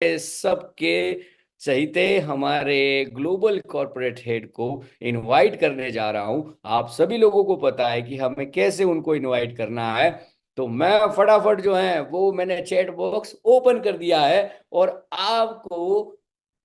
सबके चहीते हमारे global corporate head को इनवाइट करने जा रहा हूं। आप सभी लोगों को पता है कि हमें कैसे उनको इनवाइट करना है। तो मैं फटाफट जो है वो मैंने चैट बॉक्स ओपन कर दिया है और आपको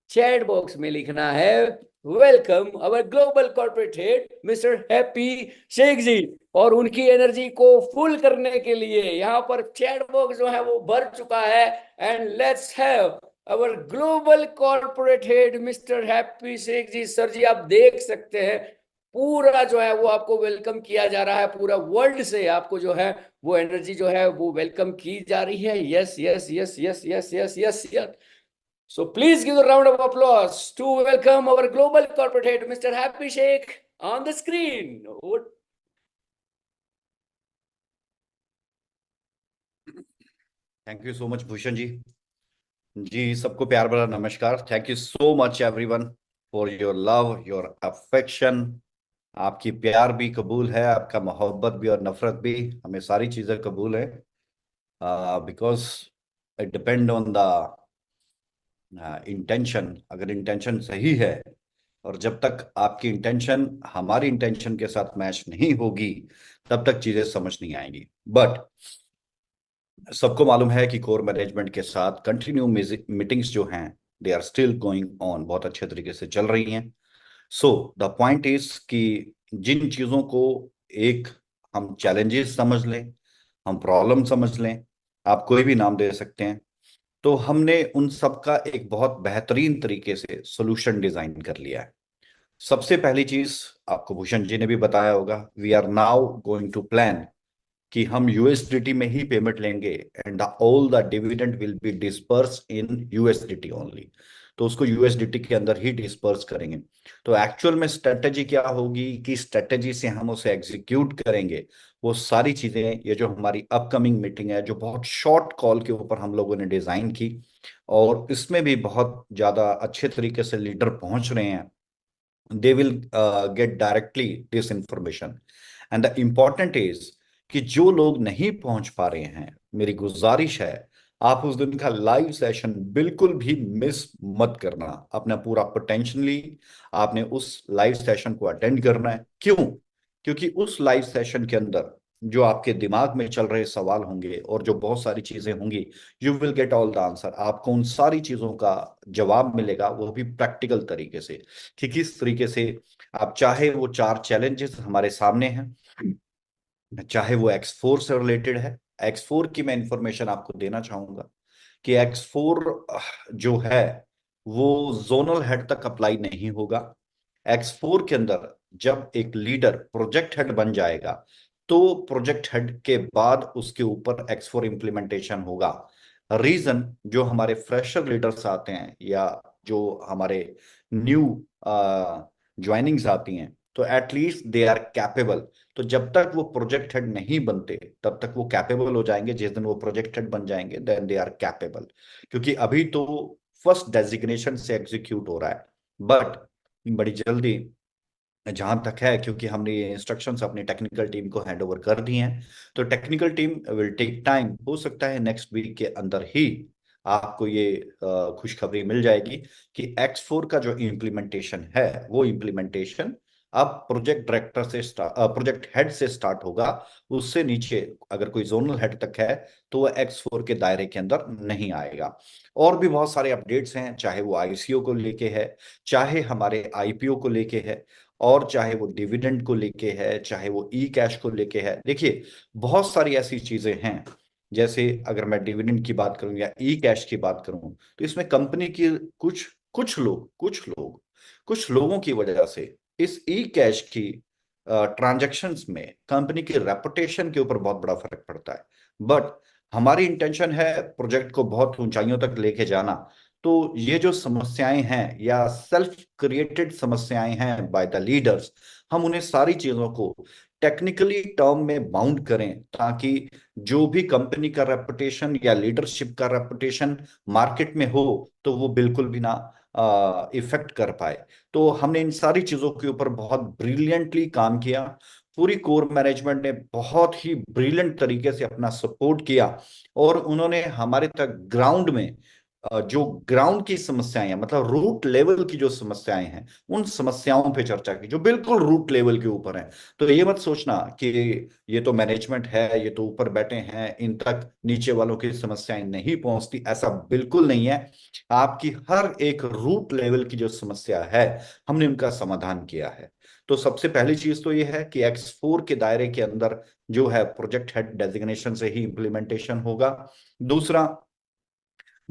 चैट बॉक्स में लिखना है welcome our global corporate head mister Happy Sheikh ji. और उनकी एनर्जी को फुल करने के लिए यहाँ पर चैट बॉक्स जो है वो भर चुका है। And let's have our global corporate head mister Happy Sheikh ji. Sir ji आप देख सकते हैं पूरा जो है वो आपको वेलकम किया जा रहा है, पूरा वर्ल्ड से आपको जो है वो एनर्जी जो है वो वेलकम की जा रही है। Yes yes yes yes yes yes yes yes. So please give a round of applause to welcome our global corporate head, Mr. Happy Sheikh, on the screen. Thank you so much Bhushan ji. जी सबको प्यार भरा नमस्कार। Thank you so much everyone for your love, your affection. आपकी प्यार भी कबूल है, आपका मोहब्बत भी और नफरत भी, हमें सारी चीजें कबूल है। Because it depend on the intention. अगर इंटेंशन सही है और जब तक आपकी इंटेंशन हमारी इंटेंशन के साथ मैच नहीं होगी तब तक चीजें समझ नहीं आएंगी। बट सबको मालूम है कि कोर मैनेजमेंट के साथ कंटिन्यू मीटिंग्स जो हैं they are still going on, बहुत अच्छे तरीके से चल रही हैं। सो द पॉइंट इज कि जिन चीजों को एक हम चैलेंजेस समझ लें, हम प्रॉब्लम समझ लें, आप कोई भी नाम दे सकते हैं, तो हमने उन सब का एक बहुत बेहतरीन तरीके से सोल्यूशन डिजाइन कर लिया है। सबसे पहली चीज आपको भूषण जी ने भी बताया होगा, we are now going to plan कि हम यूएसडीटी में ही पेमेंट लेंगे and all the dividend will be disperse in USDT only. तो उसको यूएसडीटी के अंदर ही डिस्पर्स करेंगे। तो एक्चुअल में स्ट्रेटेजी क्या होगी कि स्ट्रेटेजी से हम उसे एग्जीक्यूट करेंगे। वो सारी चीजें, ये जो हमारी अपकमिंग मीटिंग है जो बहुत शॉर्ट कॉल के ऊपर हम लोगों ने डिजाइन की, और इसमें भी बहुत ज्यादा अच्छे तरीके से लीडर पहुंच रहे हैं, they will get directly this information. And the important is कि जो लोग नहीं पहुंच पा रहे हैं, मेरी गुजारिश है आप उस दिन का लाइव सेशन बिल्कुल भी मिस मत करना। अपना पूरा पोटेंशियली आपने उस लाइव सेशन को अटेंड करना है। क्यों? क्योंकि उस लाइव सेशन के अंदर जो आपके दिमाग में चल रहे सवाल होंगे और जो बहुत सारी चीजें होंगी, you will get all the answer. आपको उन सारी चीजों का जवाब मिलेगा, वो भी प्रैक्टिकल तरीके से कि किस तरीके से आप, चाहे वो 4 चैलेंजेस हमारे सामने हैं, चाहे वो एक्स4 से रिलेटेड है। एक्स4 की मैं इंफॉर्मेशन आपको देना चाहूंगा कि एक्स4 जो है वो जोनल हेड तक अप्लाई नहीं होगा। एक्स4 के अंदर जब एक लीडर प्रोजेक्ट हेड बन जाएगा तो प्रोजेक्ट हेड के बाद उसके ऊपर एक्स4 इम्प्लीमेंटेशन होगा। रीजन, जो हमारे फ्रेशर लीडर्स आते हैं या जो हमारे न्यू ज्वाइनिंग्स आती हैं, तो एटलीस्ट दे आर कैपेबल। तो जब तक वो प्रोजेक्ट हेड नहीं बनते तब तक वो कैपेबल हो जाएंगे। जिस दिन वो प्रोजेक्ट हेड बन जाएंगे देन दे आर कैपेबल। क्योंकि अभी तो फर्स्ट डेजिग्नेशन से एग्जीक्यूट हो रहा है, बट बड़ी जल्दी जहां तक है, क्योंकि हमने ये इंस्ट्रक्शंस अपनी टेक्निकल टीम को हैंड ओवर कर दी हैं, तो technical team will take time. हो सकता है नेक्स्ट वीक के अंदर ही आपको ये खुशखबरी मिल जाएगी कि एक्स4 का जो इम्प्लीमेंटेशन है वो इम्प्लीमेंटेशन अब प्रोजेक्ट डायरेक्टर से प्रोजेक्ट हेड से स्टार्ट होगा। उससे नीचे अगर कोई जोनल हेड तक है तो वह एक्स4 के दायरे के अंदर नहीं आएगा। और भी बहुत सारे अपडेट्स हैं, चाहे वो आईसीओ को लेके है, चाहे हमारे आईपीओ को लेके है, और चाहे वो डिविडेंड को लेके है, चाहे वो ई कैश को लेके है। देखिए बहुत सारी ऐसी चीजें हैं, जैसे अगर मैं डिविडेंड की बात करूं या ई कैश की बात करूं, तो इसमें कंपनी की कुछ कुछ लोगों की वजह से इस ई कैश की ट्रांजैक्शंस में कंपनी की रेपुटेशन के ऊपर बहुत बड़ा फर्क पड़ता है। बट हमारी इंटेंशन है प्रोजेक्ट को बहुत ऊंचाइयों तक लेके जाना। तो ये जो समस्याएं हैं या सेल्फ क्रिएटेड समस्याएं हैं बाय द लीडर्स, हम उन्हें सारी चीजों को टेक्निकली टर्म में बाउंड करें, ताकि जो भी कंपनी का रेपुटेशन या लीडरशिप का रेपुटेशन मार्केट में हो तो वो बिल्कुल भी ना इफेक्ट कर पाए। तो हमने इन सारी चीजों के ऊपर बहुत ब्रिलियंटली काम किया। पूरी कोर मैनेजमेंट ने बहुत ही ब्रिलियंट तरीके से अपना सपोर्ट किया, और उन्होंने हमारे तक ग्राउंड में जो ग्राउंड की समस्याएं हैं, मतलब रूट लेवल की जो समस्याएं हैं, उन समस्याओं पे चर्चा की जो बिल्कुल रूट लेवल के ऊपर है। तो ये मत सोचना कि ये तो मैनेजमेंट है, ये तो ऊपर बैठे हैं, इन तक नीचे वालों की समस्याएं नहीं पहुंचती, ऐसा बिल्कुल नहीं है। आपकी हर एक रूट लेवल की जो समस्या है, हमने उनका समाधान किया है। तो सबसे पहली चीज तो ये है कि X4 के दायरे के अंदर जो है प्रोजेक्ट हेड डेजिग्नेशन से ही इम्प्लीमेंटेशन होगा। दूसरा,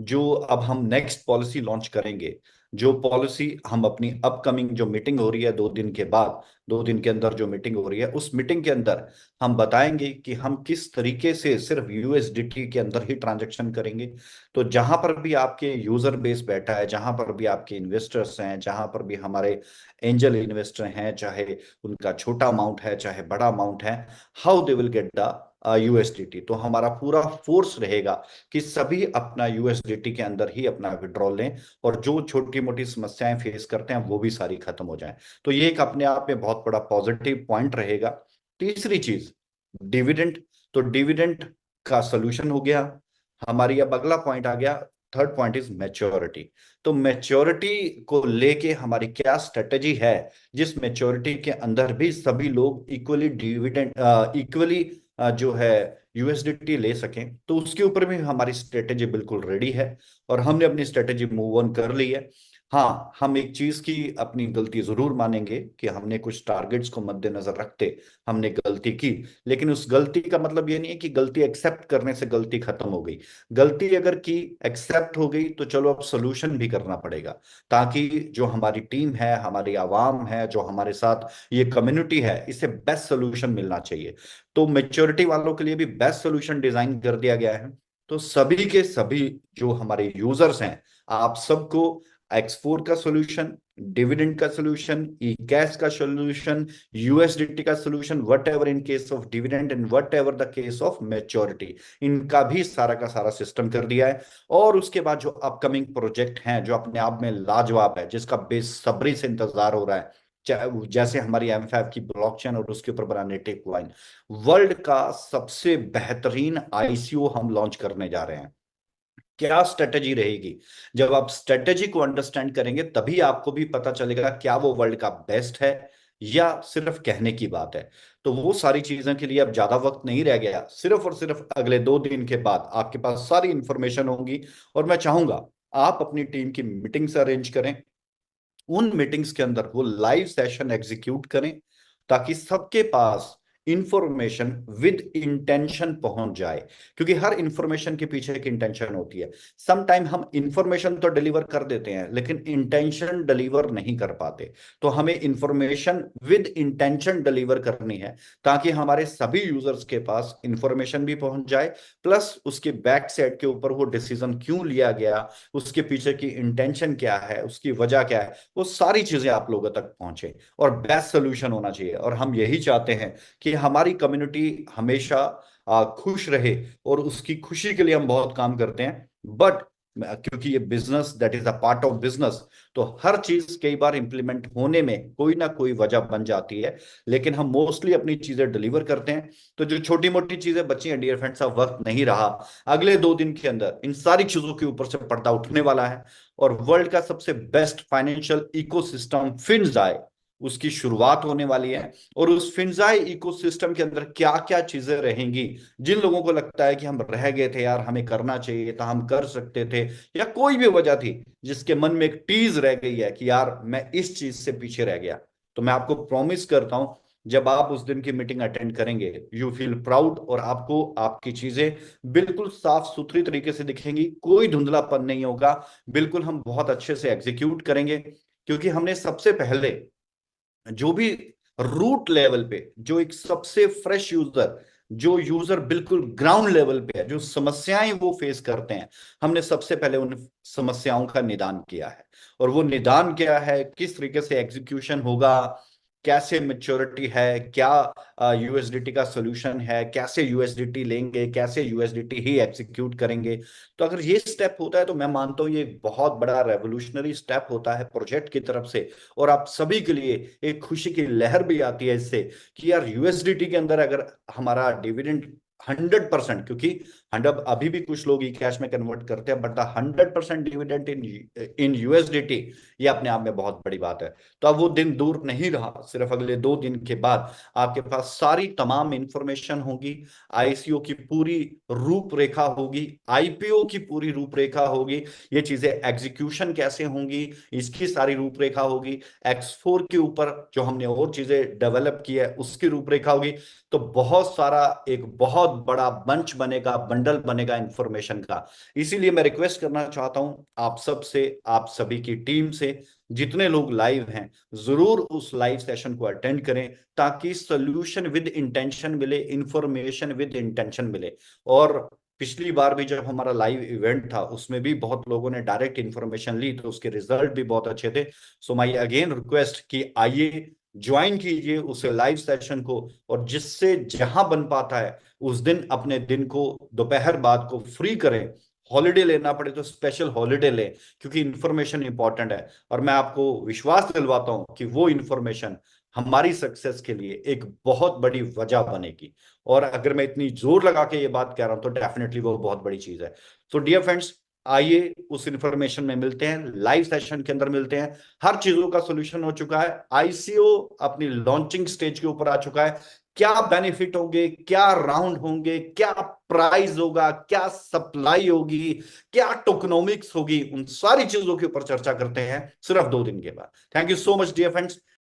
जो अब हम नेक्स्ट पॉलिसी लॉन्च करेंगे, जो पॉलिसी हम अपनी अपकमिंग जो मीटिंग हो रही है 2 दिन के बाद, 2 दिन के अंदर जो मीटिंग हो रही है, उस मीटिंग के अंदर हम बताएंगे कि हम किस तरीके से सिर्फ यूएसडीटी के अंदर ही ट्रांजैक्शन करेंगे। तो जहां पर भी आपके यूजर बेस बैठा है, जहां पर भी आपके इन्वेस्टर्स हैं, जहां पर भी हमारे एंजल इन्वेस्टर हैं, चाहे उनका छोटा अमाउंट है चाहे बड़ा अमाउंट है, how they will get the USDT. तो हमारा पूरा फोर्स रहेगा कि सभी अपना यूएसडीटी के अंदर ही अपना विड्रॉल लें, और जो छोटी मोटी समस्याएं फेस करते हैं वो भी सारी खत्म हो जाएं। तो ये एक अपने आप में बहुत बड़ा पॉजिटिव पॉइंट रहेगा। तीसरी चीज, डिविडेंड। तो डिविडेंड का सोल्यूशन हो गया। हमारी अब अगला पॉइंट आ गया, थर्ड पॉइंट इज मैच्योरिटी। तो मैच्योरिटी को लेके हमारी क्या स्ट्रेटेजी है, जिस मैच्योरिटी के अंदर भी सभी लोग इक्वली डिविडेंड, इक्वली जो है यूएसडीटी ले सकें, तो उसके ऊपर भी हमारी स्ट्रेटेजी बिल्कुल रेडी है। और हमने अपनी स्ट्रेटेजी मूव ऑन कर ली है। हाँ, हम एक चीज की अपनी गलती जरूर मानेंगे कि हमने कुछ टारगेट्स को मद्देनजर रखते हमने गलती की। लेकिन उस गलती का मतलब ये नहीं है कि गलती एक्सेप्ट करने से गलती खत्म हो गई। गलती अगर की एक्सेप्ट हो गई तो चलो अब सोल्यूशन भी करना पड़ेगा, ताकि जो हमारी टीम है, हमारी आवाम है, जो हमारे साथ ये कम्युनिटी है, इसे बेस्ट सोल्यूशन मिलना चाहिए। तो मेच्योरिटी वालों के लिए भी बेस्ट सोल्यूशन डिजाइन कर दिया गया है। तो सभी के सभी जो हमारे यूजर्स हैं, आप सबको X4 का सोल्यूशन, डिविडेंड का सोल्यूशन, ई कैश का सोल्यूशन, यूएसडीटी का solution, what ever in case of dividend and what ever the case of maturity, इनका भी सारा का सारा सिस्टम कर दिया है। और उसके बाद जो अपकमिंग प्रोजेक्ट हैं, जो अपने आप में लाजवाब है, जिसका बेसब्री से इंतजार हो रहा है, जैसे हमारी M5 की ब्लॉकचेन और उसके ऊपर बना नेटिव कॉइन, वर्ल्ड का सबसे बेहतरीन आईसीओ हम लॉन्च करने जा रहे हैं। क्या स्ट्रेटेजी रहेगी, जब आप स्ट्रेटेजी को अंडरस्टैंड करेंगे तभी आपको भी पता चलेगा क्या वो वर्ल्ड का बेस्ट है या सिर्फ कहने की बात है। तो वो सारी चीजों के लिए अब ज्यादा वक्त नहीं रह गया, सिर्फ और सिर्फ अगले 2 दिन के बाद आपके पास सारी इंफॉर्मेशन होगी। और मैं चाहूंगा आप अपनी टीम की मीटिंग्स अरेंज करें, उन मीटिंग्स के अंदर वो लाइव सेशन एग्जीक्यूट करें, ताकि सबके पास इंफॉर्मेशन विद इंटेंशन पहुंच जाए। क्योंकि हर इंफॉर्मेशन के पीछे एक इंटेंशन होती है। सम टाइम हम इंफॉर्मेशन तो डिलीवर कर देते हैं लेकिन इंटेंशन डिलीवर नहीं कर पाते। तो हमें इंफॉर्मेशन विद इंटेंशन डिलीवर करनी है, ताकि हमारे सभी यूजर्स के पास इंफॉर्मेशन भी पहुंच जाए, प्लस उसके बैक साइड के ऊपर वो डिसीजन क्यों लिया गया, उसके पीछे की इंटेंशन क्या है, उसकी वजह क्या है, वो सारी चीजें आप लोगों तक पहुंचे और बेस्ट सोल्यूशन होना चाहिए। और हम यही चाहते हैं कि हमारी कम्युनिटी हमेशा खुश रहे, और उसकी खुशी के लिए हम बहुत काम करते हैं। बट क्योंकि ये business, that is a part of business, तो हर चीज कई बार इंप्लीमेंट होने में कोई ना कोई वजह बन जाती है। लेकिन हम मोस्टली अपनी चीजें डिलीवर करते हैं। तो जो छोटी मोटी चीजें बची हैं डियर फ्रेंड्स, अब वक्त नहीं रहा। अगले 2 दिन के अंदर इन सारी चीजों के ऊपर से पर्दा उठने वाला है, और वर्ल्ड का सबसे बेस्ट फाइनेंशियल इकोसिस्टम फिनजाई, उसकी शुरुआत होने वाली है। और उस फिनजाई इकोसिस्टम के अंदर क्या क्या चीजें रहेंगी, जिन लोगों को लगता है कि हम रह गए थे यार, हमें करना चाहिए था, हम कर सकते थे, या कोई भी वजह थी जिसके मन में एक टीज रह गई है कि यार मैं इस चीज से पीछे रह गया, तो मैं आपको प्रॉमिस करता हूं, जब आप उस दिन की मीटिंग अटेंड करेंगे, यू फील प्राउड, और आपको आपकी चीजें बिल्कुल साफ सुथरी तरीके से दिखेंगी, कोई धुंधलापन नहीं होगा। बिल्कुल हम बहुत अच्छे से एग्जीक्यूट करेंगे, क्योंकि हमने सबसे पहले जो भी रूट लेवल पे, जो एक सबसे फ्रेश यूजर, जो यूजर बिल्कुल ग्राउंड लेवल पे है, जो समस्याएं वो फेस करते हैं, हमने सबसे पहले उन समस्याओं का निदान किया है। और वो निदान क्या है, किस तरीके से एग्जीक्यूशन होगा, कैसे मेच्योरिटी है, क्या यूएसडीटी का सोल्यूशन है, कैसे यूएसडीटी लेंगे, कैसे यूएसडीटी ही एग्जीक्यूट करेंगे। तो अगर ये स्टेप होता है तो मैं मानता हूं ये एक बहुत बड़ा रेवोल्यूशनरी स्टेप होता है प्रोजेक्ट की तरफ से। और आप सभी के लिए एक खुशी की लहर भी आती है इससे, कि यार यूएसडीटी के अंदर अगर हमारा डिविडेंड 100%, क्योंकि 100 अभी भी कुछ लोग ई कैश में कन्वर्ट करते हैं, but the 100% dividend in USDT, ये अपने आप में बहुत बड़ी बात है। तो अब वो दिन दूर नहीं रहा, सिर्फ अगले 2 दिन के बाद आपके पास सारी तमाम इंफॉर्मेशन होगी, आईसीओ की पूरी रूपरेखा होगी, आईपीओ की पूरी रूपरेखा होगी, ये चीजें एग्जीक्यूशन कैसे होंगी इसकी सारी रूपरेखा होगी, X4 के ऊपर जो हमने और चीजें डेवलप की है उसकी रूपरेखा होगी। तो बहुत सारा, एक बहुत बड़ा बंच बनेगा, बंडल बनेगा इंफॉर्मेशन का। इसीलिए मैं रिक्वेस्ट करना चाहता हूं आप सब से, आप सभी की टीम से, जितने लोग लाइव हैं जरूर उस लाइव सेशन को अटेंड करें, ताकि सोल्यूशन विद इंटेंशन मिले, इंफॉर्मेशन विद इंटेंशन मिले। और पिछली बार भी जब हमारा लाइव इवेंट था उसमें भी बहुत लोगों ने डायरेक्ट इंफॉर्मेशन ली, तो उसके रिजल्ट भी बहुत अच्छे थे। सो माई अगेन रिक्वेस्ट कि आइए ज्वाइन कीजिए उस लाइव सेशन को, और जिससे जहां बन पाता है उस दिन अपने दिन को, दोपहर बाद को फ्री करें। हॉलीडे लेना पड़े तो स्पेशल हॉलीडे लें, क्योंकि इंफॉर्मेशन इंपॉर्टेंट है। और मैं आपको विश्वास दिलवाता हूं कि वो इंफॉर्मेशन हमारी सक्सेस के लिए एक बहुत बड़ी वजह बनेगी। और अगर मैं इतनी जोर लगा के ये बात कह रहा हूं तो डेफिनेटली वो बहुत बड़ी चीज है। तो डियर फ्रेंड्स, आइए उस इंफॉर्मेशन में मिलते हैं, लाइव सेशन के अंदर मिलते हैं। हर चीजों का सोल्यूशन हो चुका है, आईसीओ अपनी लॉन्चिंग स्टेज के ऊपर आ चुका है। क्या बेनिफिट होंगे, क्या राउंड होंगे, क्या प्राइस होगा, क्या सप्लाई होगी, क्या टोकनोमिक्स होगी, उन सारी चीजों के ऊपर चर्चा करते हैं सिर्फ 2 दिन के बाद। Thank you so much dear friends.